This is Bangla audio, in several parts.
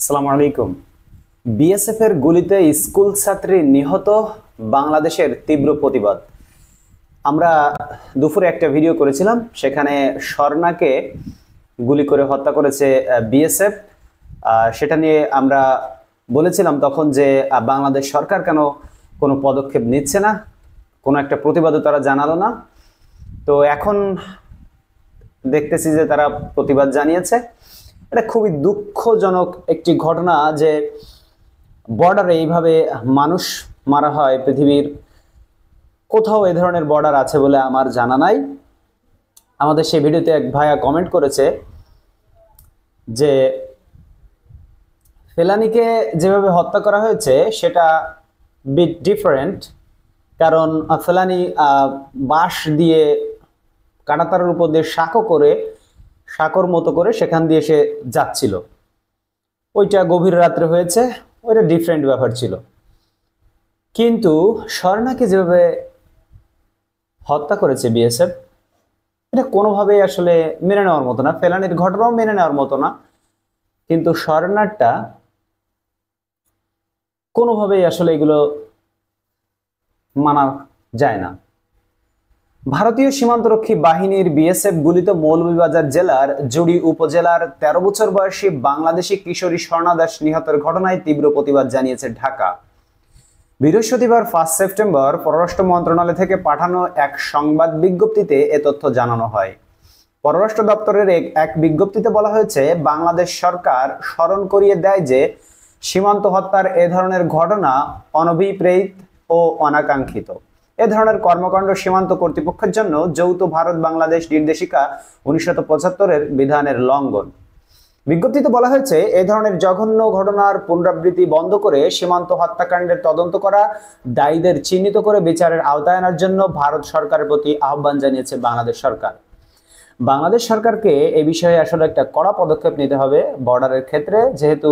আসসালামু আলাইকুম। বিএসএফ এর গুলিতে স্কুল ছাত্রী নিহত, বাংলাদেশের তীব্র প্রতিবাদ। আমরা দুপুরে একটা ভিডিও করেছিলাম, সেখানে স্বর্ণাকে গুলি করে হত্যা করেছে বিএসএফ। সেটা নিয়ে আমরা বলেছিলাম তখন যে বাংলাদেশ সরকার কেন কোনো পদক্ষেপ নিচ্ছে না, কোনো একটা প্রতিবাদও তারা জানালো না। তো এখন দেখতেছি যে তারা প্রতিবাদ জানিয়েছে। এটা খুবই দুঃখজনক একটি ঘটনা যে বর্ডারে এইভাবে মানুষ মারা হয়। পৃথিবীর কোথাও এই ধরনের বর্ডার আছে বলে আমার জানা নাই। আমাদের সেই ভিডিওতে এক ভাইয়া কমেন্ট করেছে যে ফেলানীকে যেভাবে হত্যা করা হয়েছে সেটা বিট ডিফারেন্ট, কারণ ফেলানী বাঁশ দিয়ে কাঁটাতারের উপর দিয়ে সাঁকোর মতো করে সেখান দিয়ে সে যাচ্ছিল। ওইটা গভীর রাত্রে হয়েছে, ওইটা ডিফারেন্ট ব্যাপার ছিল। কিন্তু স্বর্ণাকে যেভাবে হত্যা করেছে বিএসএফ, এটা কোনোভাবেই আসলে মেনে নেওয়ার মতো না। ফেলানির ঘটনাও মেনে নেওয়ার মতো না, কিন্তু স্বর্ণারটা কোনোভাবেই আসলে এগুলো মানা যায় না। ভারতীয় সীমান্তরক্ষী বাহিনীর বিএসএফ গুলিতে মৌলভীবাজার জেলার জুড়ি উপজেলার ১৩ বছর বয়সী বাংলাদেশি কিশোরী স্বর্ণা দাস নিহতের ঘটনায় তীব্র প্রতিবাদ জানিয়েছে ঢাকা। বৃহস্পতিবার ৫ সেপ্টেম্বর পররাষ্ট্র মন্ত্রণালয় থেকে পাঠানো এক সংবাদ বিজ্ঞপ্তিতে এ তথ্য জানানো হয়। পররাষ্ট্র দপ্তরের এক বিজ্ঞপ্তিতে বলা হয়েছে, বাংলাদেশ সরকার স্মরণ করিয়ে দেয় যে সীমান্ত হত্যার এ ধরনের ঘটনা অনভিপ্রেত ও অনাকাঙ্ক্ষিত। এ ধরনের কর্মকাণ্ড সীমান্ত কর্তৃপক্ষের জন্য যৌথ ভারত বাংলাদেশ নির্দেশিকা ১৯৭৫-এর বিধানের লঙ্ঘন। বিজ্ঞপ্তিতে বলা হয়েছে, এই ধরনের জঘন্য ঘটনার পুনরাবৃত্তি বন্ধ করে সীমান্ত হত্যাকাণ্ডের তদন্ত করা, দায়ীদের চিহ্নিত করে বিচারের আওতায় আনার জন্য ভারত সরকারের প্রতি আহ্বান জানিয়েছে বাংলাদেশ সরকার। বাংলাদেশ সরকারকে এই বিষয়ে আসলে একটা কড়া পদক্ষেপ নিতে হবে বর্ডারের ক্ষেত্রে, যেহেতু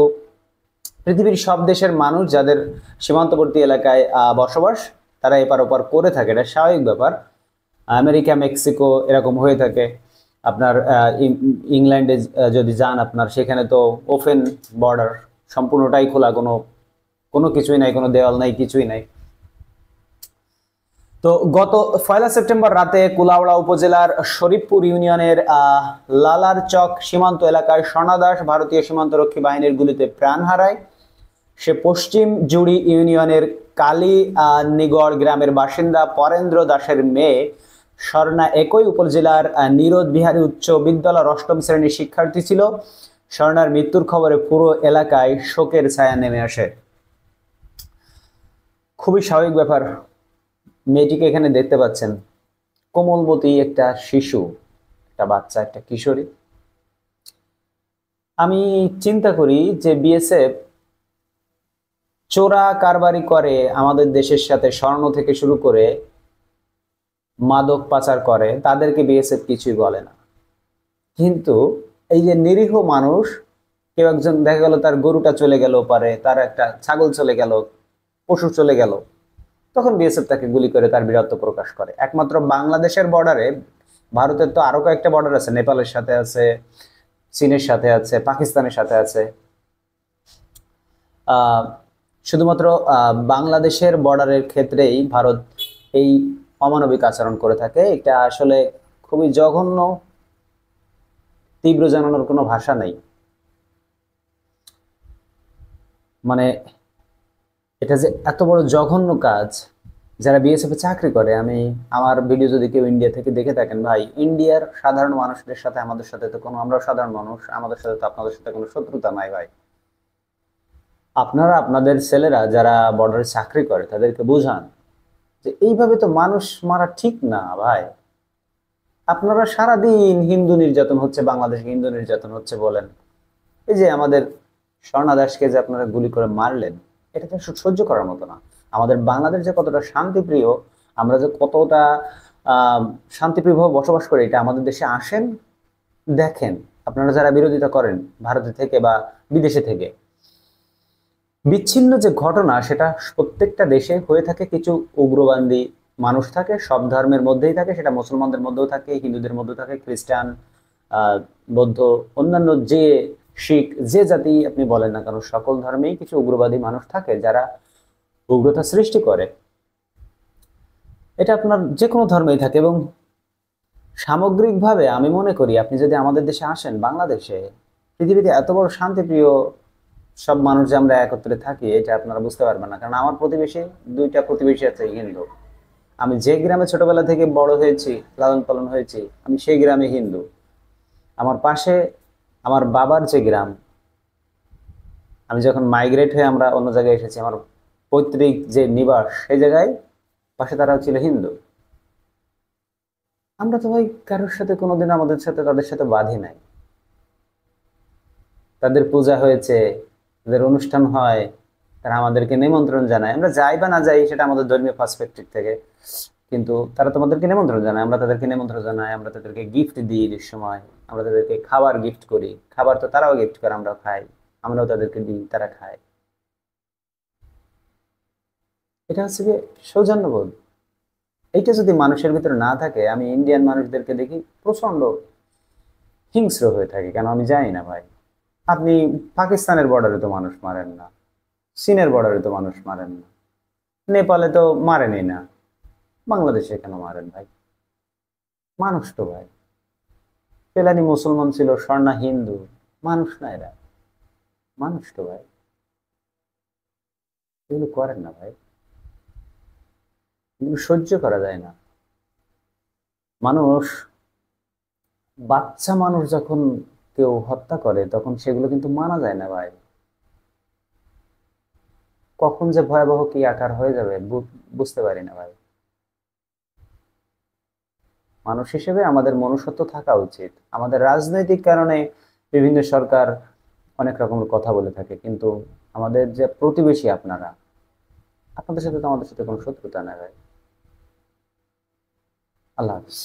পৃথিবীর সব দেশের মানুষ যাদের সীমান্তবর্তী এলাকায় বসবাস, তারা এপার ওপার করে থাকে, এটা স্বাভাবিক ব্যাপার। আমেরিকা, মেক্সিকো এরকম হয়ে থাকে। আপনার ইংল্যান্ডে যদি যান, আপনার সেখানে তো ওপেন বর্ডার, সম্পূর্ণটাই খোলা, কোনো কিছুই নাই, কোনো দেওয়াল নাই, কিছুই নাই। তো গত ১ সেপ্টেম্বর রাতে কুলাউড়া উপজেলার শরীফপুর ইউনিয়নের লালার চক সীমান্ত এলাকায় স্বর্ণা দাস ভারতীয় সীমান্তরক্ষী বাহিনীর গুলিতে প্রাণ হারায়। সে পশ্চিম জুড়ি ইউনিয়নের কালীনিগড় গ্রামের বাসিন্দা পরেন্দ্র দাসের মেয়ে। স্বর্ণা একই উপজেলার নিরোদ বিহারী উচ্চ বিদ্যালয়ের ৮ম শ্রেণীর শিক্ষার্থী ছিল। স্বর্ণার মৃত্যুর খবরে পুরো এলাকায় শোকের ছায়া নেমে আসে। খুবই স্বাভাবিক ব্যাপার। মেয়েটিকে এখানে দেখতে পাচ্ছেন, কোমলমতি একটা শিশু, একটা বাচ্চা, একটা কিশোরী। আমি চিন্তা করি যে বিএসএফ চোরা কারবারি করে আমাদের দেশের সাথে, স্বর্ণ থেকে শুরু করে মাদক পাচার করে, তাদেরকে বিএসএফ কিছুই বলে না। কিন্তু এই যে নিরীহ মানুষ, কেউ একজন দেখা গেল তার গরুটা চলে গেল পারে, তার একটা ছাগল চলে গেল, পশু চলে গেল, তখন বিএসএফ তাকে গুলি করে তার বীরত্ব প্রকাশ করে। একমাত্র বাংলাদেশের বর্ডারে, ভারতের তো আরো কয়েকটা বর্ডার আছে, নেপালের সাথে আছে, চীনের সাথে আছে, পাকিস্তানের সাথে আছে। শুধুমাত্র বাংলাদেশের বর্ডারের ক্ষেত্রেই ভারত এই অমানবিক আচরণ করে থাকে। এটা আসলে খুবই জঘন্য, তীব্র জানানোর কোনো ভাষা নেই। মানে এটা যে এত বড় জঘন্য কাজ, যারা বিএসএফ এ চাকরি করে, আমার ভিডিও যদি কেউ ইন্ডিয়া থেকে দেখে থাকেন, ভাই, ইন্ডিয়ার সাধারণ মানুষদের সাথে আমাদের সাথে তো আমরাও সাধারণ মানুষ, আমাদের সাথে তো আপনাদের সাথে কোনো শত্রুতা নাই ভাই। আপনারা আপনাদের ছেলেরা যারা বর্ডারে চাকরি করে তাদেরকে বুঝান যে এইভাবে তো মানুষ মারা ঠিক না ভাই। আপনারা সারাদিন হিন্দু নির্যাতন হচ্ছে, বাংলাদেশে হিন্দু নির্যাতন হচ্ছে বলেন, এই যে আমাদের স্বর্ণা দাসকে যে আপনারা গুলি করে মারলেন, এটা তো সহ্য করার মতো না। আমাদের বাংলাদেশ যে কতটা শান্তিপ্রিয়, আমরা যে কতটা শান্তিপ্রিয়ভাবে বসবাস করি, এটা আমাদের দেশে আসেন দেখেন। আপনারা যারা বিরোধিতা করেন ভারতে থেকে বা বিদেশে থেকে, বিচ্ছিন্ন যে ঘটনা সেটা প্রত্যেকটা দেশে হয়ে থাকে। কিছু উগ্রবাদী মানুষ থাকে, সব ধর্মের মধ্যেই থাকে, সেটা মুসলমানদের মধ্যেও থাকে, হিন্দুদের মধ্যেও থাকে, খ্রিস্টান, বৌদ্ধ, অন্যান্য যে শিখ, যে জাতি আপনি বলেন না কেন, সকল ধর্মেই কিছু উগ্রবাদী মানুষ থাকে যারা উগ্রতা সৃষ্টি করে। এটা আপনার যে কোনো ধর্মেই থাকে। এবং সামগ্রিকভাবে আমি মনে করি আপনি যদি আমাদের দেশে আসেন, বাংলাদেশে, পৃথিবীতে এত বড় শান্তিপ্রিয় সব মানুষ যে আমরা একত্রে থাকি, এটা আপনারা বুঝতে পারবেন না। কারণ আমার প্রতিবেশী, দুইটা প্রতিবেশী আছে হিন্দু। আমি যে গ্রামে ছোটবেলা থেকে বড় হয়েছি, লালন পালন হয়েছি, আমি সেই গ্রামে হিন্দু। আমার পাশে আমার বাবার যে গ্রাম, আমি যখন মাইগ্রেট হয়ে আমরা অন্য জায়গায় এসেছি, আমার পৈতৃক যে নিবাস, সেই জায়গায় পাশে তারাও ছিল হিন্দু। আমরা তো ভাই কারোর সাথে কোনোদিন আমাদের সাথে তাদের সাথে বাঁধি নাই। তাদের পূজা হয়েছে, তাদের অনুষ্ঠান হয়, তারা আমাদেরকে নিমন্ত্রণ জানায়, আমরা যাই বা না যাই সেটা আমাদের ধর্মীয় পার্সপেক্টিভ থেকে, কিন্তু তারা তোমাদেরকে নিমন্ত্রণ জানায়, আমরা তাদেরকে নিমন্ত্রণ জানাই, আমরা তাদেরকে গিফট দিই ঈদের সময়, আমরা তাদেরকে খাবার গিফট করি, খাবার তো তারাও গিফট করে, আমরাও খাই, আমরাও তাদেরকে দিই, তারা খায়। এটা হচ্ছে কি সৌজন্যবোধ। এইটা যদি মানুষের ভিতরে না থাকে, আমি ইন্ডিয়ান মানুষদেরকে দেখি প্রচন্ড হিংস্র হয়ে থাকে। কেন আমি জানি না ভাই। আপনি পাকিস্তানের বর্ডারে তো মানুষ মারেন না, চীনের বর্ডারে তো মানুষ মারেন না, নেপালে তো মারেনই না, বাংলাদেশে কেন মারেন ভাই? মানুষ তো ভাই। ফেলানি মুসলমান ছিল, স্বর্ণা হিন্দু, মানুষ না এরা? মানুষ তো ভাই। এগুলো করেন না ভাই, এগুলো সহ্য করা যায় না। মানুষ, বাচ্চা মানুষ যখন কেউ হত্যা করে, তখন সেগুলো কিন্তু মানা যায় না ভাই। কখন যে ভয়াবহ কি আকার হয়ে যাবে বুঝতে পারি না ভাই। মানুষ হিসেবে আমাদের মনুষ্যত্ব থাকা উচিত। আমাদের রাজনৈতিক কারণে বিভিন্ন সরকার অনেক রকমের কথা বলে থাকে, কিন্তু আমাদের যে প্রতিবেশী আপনারা, আপনাদের সাথে তো আমাদের সাথে কোনো শত্রুতা নেই ভাই। আল্লাহ হাফিজ।